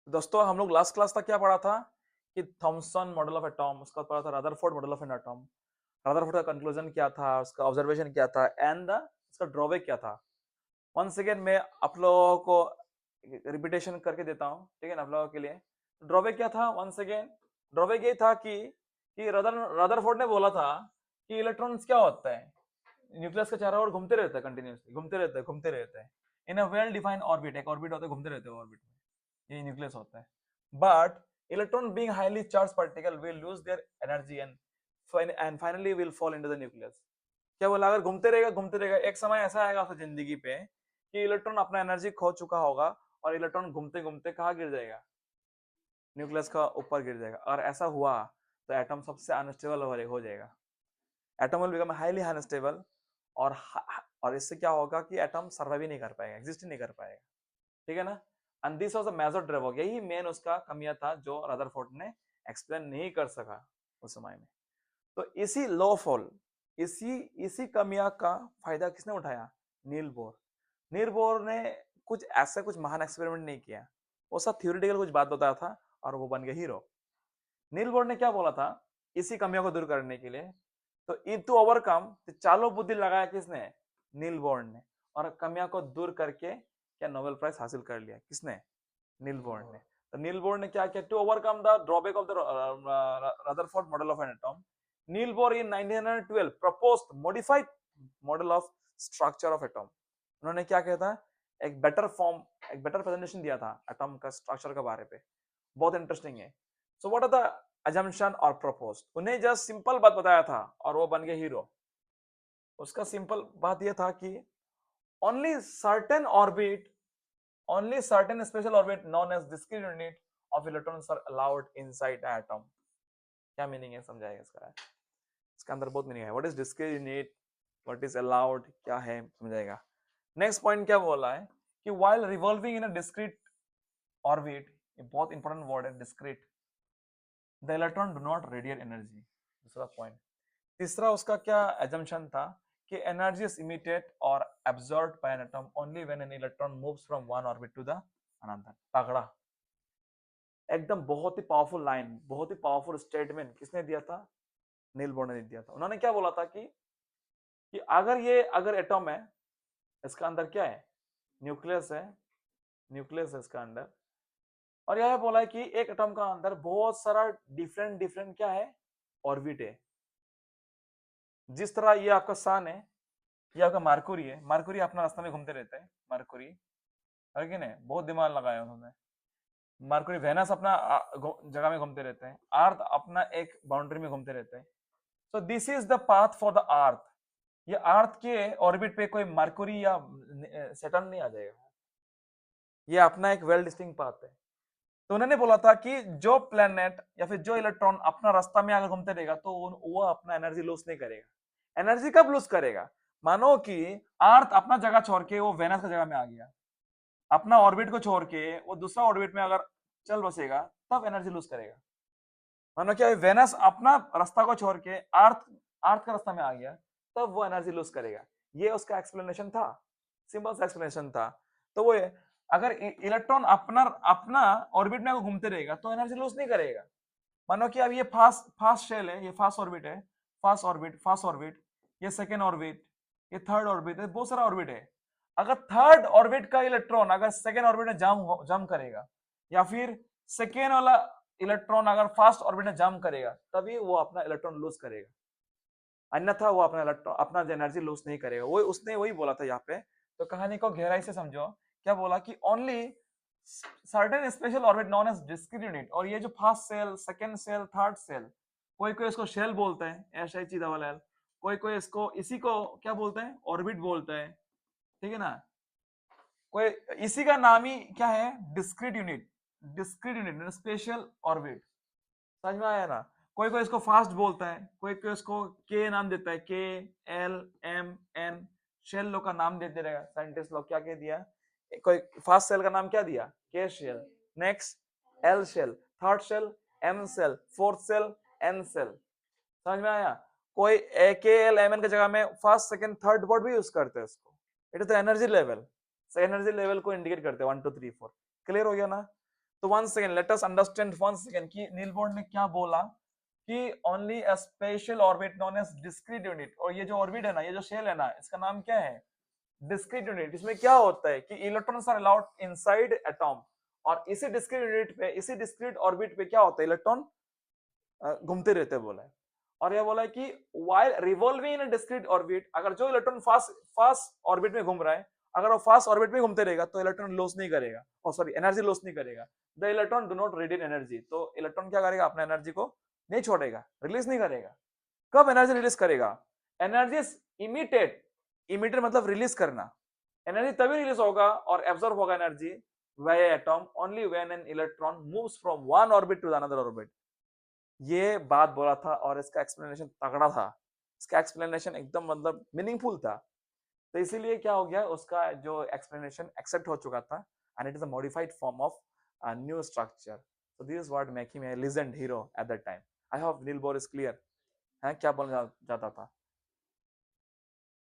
दोस्तों हम लोग लास्ट क्लास तक क्या पढ़ा था कि थॉमसन मॉडल ऑफ एटॉम, उसका पढ़ा था Rutherford model of an atom. Rutherford का कंक्लूजन क्या था, उसका ऑब्जर्वेशन क्या था एंड द उसका ड्रॉबैक क्या था। वंस अगेन मैं आप लोगों को रिपीटेशन करके देता हूँ, ठीक है ना, आप लोगों के लिए। ड्रॉबैक क्या था वंस अगेन? ड्रॉबैक ये था कि रदरफोर्ड ने बोला था कि इलेक्ट्रॉन्स क्या होता है, न्यूक्लियस के चारों ओर घूमते रहते हैं, कंटिन्यूसली घूमते रहते हैं इन अ वेल डिफाइंड ऑर्बिट। एक ऑर्बिट होता है, घूमते रहते हैं ऑर्बिट में, ये न्यूक्लियस होता है। But electron being highly charge particle will lose their energy and finally will fall into the nucleus. क्या बोला, अगर घूमते रहेगा एक समय ऐसा आएगा उसकी जिंदगी पे कि इलेक्ट्रॉन अपना एनर्जी खो चुका होगा और इलेक्ट्रॉन घूमते घूमते कहाँ गिर जाएगा, न्यूक्लियस का ऊपर गिर जाएगा। और ऐसा हुआ तो एटम सबसे अनस्टेबल हो जाएगा। Atom will become highly unstable और और इससे क्या होगा कि एटम सर्वाइव ही नहीं कर पाएगा, एग्जिस्ट ही नहीं कर पाएगा, ठीक है ना। And this was a major drawback, यही मेन उसका कमियां था जो रदरफोर्ड ने एक्सप्लेन नहीं कर सका उस समय में। तो इसी लो फॉल, इसी इसी कमियां का फायदा किसने उठाया? Niels Bohr. नील बोर ने कुछ महान एक्सपेरिमेंट नहीं किया, वो सब थ्योरेटिकल कुछ बात बताया था और वो बन गया हीरो। नील बोर ने क्या बोला था इसी कमियों को दूर करने के लिए? तो टू ओवरकम, चालो बुद्धि लगाया किसने? नील बोर ने। और कमियों को दूर करके क्या नोबेल प्राइज हासिल कर लिया, किसने? नील बोर ने। तो नील बोर ने क्या किया to overcome the drawback of the Rutherford model of an atom? Niels Bohr in 1912 proposed modified model of structure of atom. उन्होंने क्या किया था, एक बेटर फॉर्म, एक बेटर प्रेजेंटेशन दिया था एटॉम का स्ट्रक्चर के बारे पे। बहुत इंटरेस्टिंग है। So what are the assumption और प्रपोज? उन्हें जस्ट सिंपल बात बताया था और वो बन गए हीरो। उसका सिंपल बात यह था कि only certain orbit, only certain special orbit known as discrete unit of electrons are allowed inside the atom। क्या मीनिंग है समझाएगा इसका? इसका अंदर बहुत मीनिंग है। What is discrete unit, what is allowed, क्या है समझाएगा। नेक्स्ट पॉइंट क्या बोला है कि while revolving in a discrete orbit, ये बहुत इंपॉर्टेंट वर्ड है discrete, the electron do not radiate energy। दूसरा पॉइंट। तीसरा उसका क्या assumption था कि energy is emitted or absorbed by an atom only when an electron moves from one orbit to the another। तगड़ा, एकदम बहुत ही पावरफुल लाइन, बहुत ही पावरफुल स्टेटमेंट किसने दिया था? नील बोर ने दिया था। उन्होंने क्या बोला था कि अगर एटॉम है, इसका अंदर क्या है? न्यूक्लियस है, न्यूक्लियस है इसका अंदर। और यह बोला है कि एक एटॉम का अंदर बहुत सारा डिफरेंट डिफरेंट क्या है, ऑर्बिट है। जिस तरह ये आपका सन है, ये आपका मार्कुरी है, मार्कुरी अपना रास्ता में घूमते रहता है, मार्कुरी है कि नहीं, बहुत दिमाग लगाया उन्होंने। मरकुरी, वेनस अपना जगह में घूमते रहते हैं, अर्थ अपना एक बाउंड्री में घूमते रहते हैं। So this is the path for the earth. ये अर्थ के ऑर्बिट पे कोई मरकुरी या सैटर्न नहीं आ जाएगा, ये अपना एक वेल डिस्टिंक्ट पाथ है। तो उन्होंने बोला था कि जो प्लेनेट या फिर जो इलेक्ट्रॉन अपना रास्ता में अगर घूमते रहेगा तो वो अपना एनर्जी लूज नहीं करेगा। एनर्जी कब लूज करेगा? मानो कि अर्थ अपना जगह छोड़ के वो वेनस की जगह में आ गया, अपना ऑर्बिट को छोड़ के वो दूसरा ऑर्बिट में अगर चल बसेगा, तब एनर्जी लूज करेगा। मानो क्या वेनस अपना रास्ता को छोड़ के अर्थ अर्थ का रास्ता में आ गया, तब वो एनर्जी लूज करेगा। ये उसका एक्सप्लेनेशन था, सिंपल सा एक्सप्लेनेशन था। तो वो अगर इलेक्ट्रॉन अपना अपना ऑर्बिट में घूमते रहेगा तो एनर्जी लूज नहीं करेगा। मानो कि अब ये फास्ट फास्ट शेल है, ये फास्ट ऑर्बिट है, फास्ट ऑर्बिट, ये सेकेंड ऑर्बिट, ये थर्ड ऑर्बिट है, बहुत सारा ऑर्बिट है। अगर थर्ड ऑर्बिट का इलेक्ट्रॉन अगर सेकेंड ऑर्बिट में जम करेगा, या फिर सेकेंड वाला इलेक्ट्रॉन अगर फास्ट ऑर्बिट में जम करेगा, तभी वो अपना इलेक्ट्रॉन लूज करेगा, अन्यथा वो अपना इलेक्ट्रॉन अपना एनर्जी लूज नहीं करेगा। वो उसने वही बोला था यहाँ पे। तो कहानी को गहराई से समझो। क्या बोला कि only certain special orbit known as discrete unit, और ये जो first shell, second shell, third shell, कोई कोई इसको शेल बोलते हैं, एच एच डबल एल, कोई कोई इसको इसी को क्या बोलते हैं, ऑर्बिट बोलते हैं, ठीक है ना। कोई इसी का नाम ही क्या है, discrete unit, discrete unit special orbit. समझ में आया ना। कोई कोई इसको फास्ट बोलता है, कोई कोई इसको के नाम देता है, के एल एम एन। शेल लोग का नाम देते रहेगा साइंटिस्ट लोग, क्या कह दिया, कोई फास्ट सेल का नाम क्या दिया, K shell, next L shell, third shell M shell, fourth shell N shell. समझ में आया। कोई के एल एम एन की जगह में फर्स्ट सेकंड थर्ड वर्ड भी यूज करते हैं उसको। It is the energy level, energy level को इंडिकेट करते हैं 1 2 3 4। क्लियर हो गया ना। तो one second, let us understand one second कि नील बोर ने क्या बोला कि only a special orbit known as discrete unit, और ये जो ऑर्बिट है ना, ये जो शेल है ना, इसका नाम क्या है, डिस्क्रीट यूनिट। इसमें क्या होता है कि electrons are allowed inside atom, और इसी डिस्क्रीट यूनिट पे, इसी डिस्क्रीट ऑर्बिट पे क्या होता है, इलेक्ट्रॉन घूमते रहते बोला है। और यह बोला है कि while revolving in a discrete orbit, अगर जो इलेक्ट्रॉन फास्ट ऑर्बिट में घूम रहा है, अगर वो फास्ट ऑर्बिट में घूमते रहेगा तो इलेक्ट्रॉन लॉस नहीं करेगा, और सॉरी एनर्जी लॉस नहीं करेगा। The electron do not radiate energy, तो इलेक्ट्रॉन क्या करेगा, अपना एनर्जी को नहीं छोड़ेगा, रिलीज नहीं करेगा। कब एनर्जी रिलीज करेगा, एनर्जी इमिटेड, इमिटेड मतलब रिलीज करना, एनर्जी तभी रिलीज होगा और एब्जॉर्ब होगा energy via atom only when an electron moves from one orbit to another orbit। ये बात बोला था और इसका एक्सप्लेनेशन तगड़ा था, इसका एक्सप्लेनेशन एकदम मतलब मीनिंगफुल था। तो इसीलिए क्या हो गया, उसका जो एक्सप्लेनेशन एक्सेप्ट हो चुका था, and it is a modified form of new structure. So this is what make him a legend hero at that time. I hope Niels Bohr is clear है क्या बोलना चाहता था।